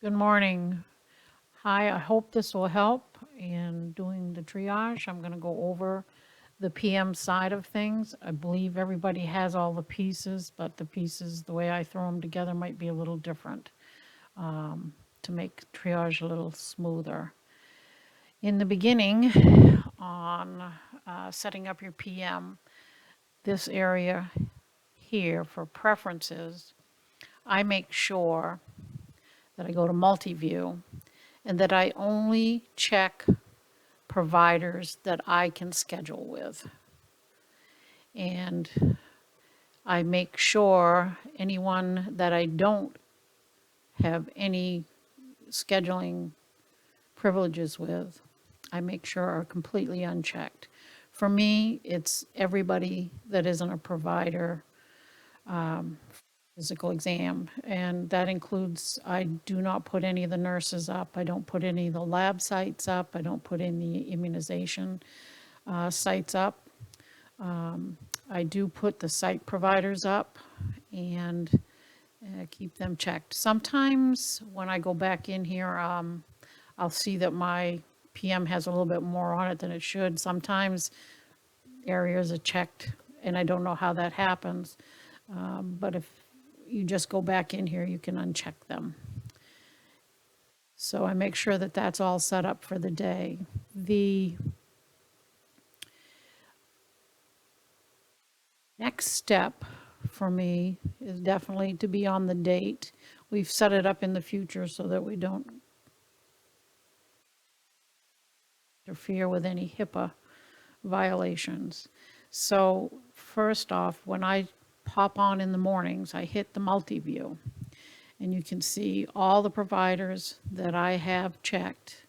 Good morning. Hi, I hope this will help in doing the triage. I'm going to go over the PM side of things. I believe everybody has all the pieces, but the pieces, the way I throw them together might be a little different to make triage a little smoother. In the beginning, on setting up your PM, this area here for preferences, I make sure that I go to multi-view and that I only check providers that I can schedule with. And I make sure anyone that I don't have any scheduling privileges with, I make sure are completely unchecked. For me, it's everybody that isn't a provider physical exam, and that includes, I do not put any of the nurses up, I don't put any of the lab sites up, I don't put any immunization sites up. I do put the site providers up and keep them checked. Sometimes when I go back in here, I'll see that my PM has a little bit more on it than it should. Sometimes areas are checked and I don't know how that happens. But if you just go back in here, you can uncheck them. So I make sure that that's all set up for the day. The next step for me is definitely to be on the date. We've set it up in the future so that we don't interfere with any HIPAA violations. So first off, when I pop on in the mornings, I hit the multi-view. And you can see all the providers that I have checked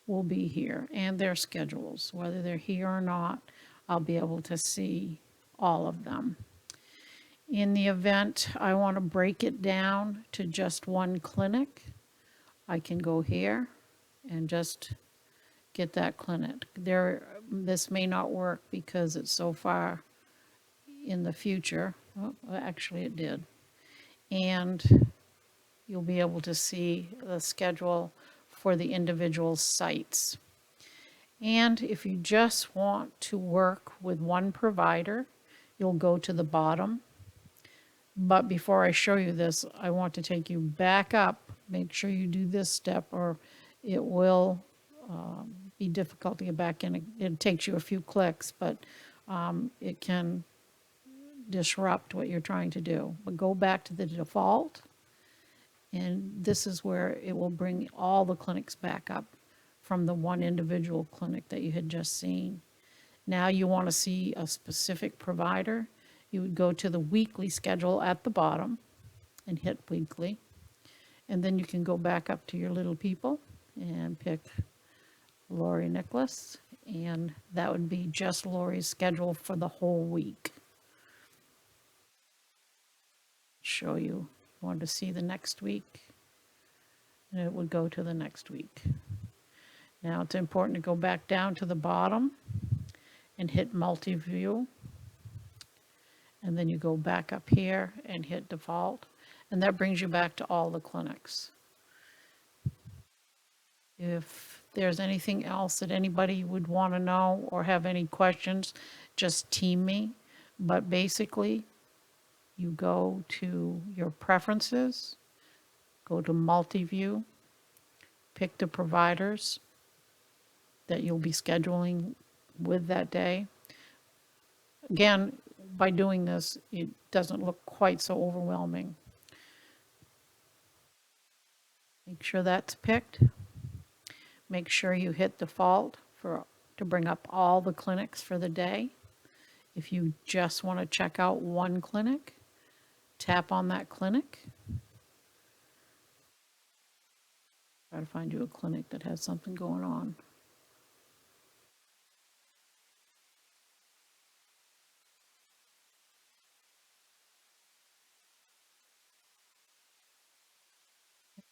will be here and their schedules. Whether they're here or not, I'll be able to see all of them. In the event I want to break it down to just one clinic, I can go here and just get that clinic. This may not work because it's so far in the future. Well, actually it did. And you'll be able to see the schedule for the individual sites. And if you just want to work with one provider, you'll go to the bottom. But before I show you this, I want to take you back up. Make sure you do this step or it will be difficult to get back in. It takes you a few clicks, but it can disrupt what you're trying to do. But go back to the default, and this is where it will bring all the clinics back up from the one individual clinic that you had just seen. Now you want to see a specific provider, you would go to the weekly schedule at the bottom and hit weekly. And then you can go back up to your little people and pick Lori Nicholas, and that would be just Lori's schedule for the whole week. Show you, wanted to see the next week, and it would go to the next week. Now it's important to go back down to the bottom and hit multi-view. And then you go back up here and hit default. And that brings you back to all the clinics. If there's anything else that anybody would want to know or have any questions, just team me. But basically, you go to your preferences, go to multi-view, pick the providers that you'll be scheduling with that day. Again, by doing this, it doesn't look quite so overwhelming. Make sure that's picked. Make sure you hit default to bring up all the clinics for the day. If you just want to check out one clinic, tap on that clinic. Try to find you a clinic that has something going on.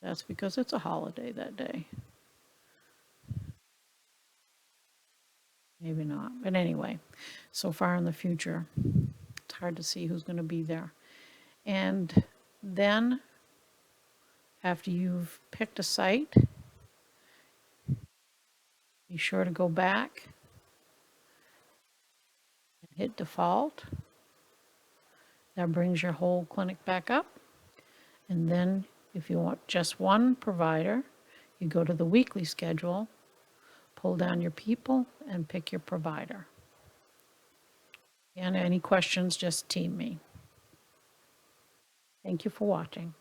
That's because it's a holiday that day. Maybe not. But anyway, so far in the future, it's hard to see who's going to be there. And then After you've picked a site, be sure to go back and hit default. That brings your whole clinic back up. And then if you want just one provider, you go to the weekly schedule, pull down your people, and pick your provider. And any questions, just team me. Thank you for watching.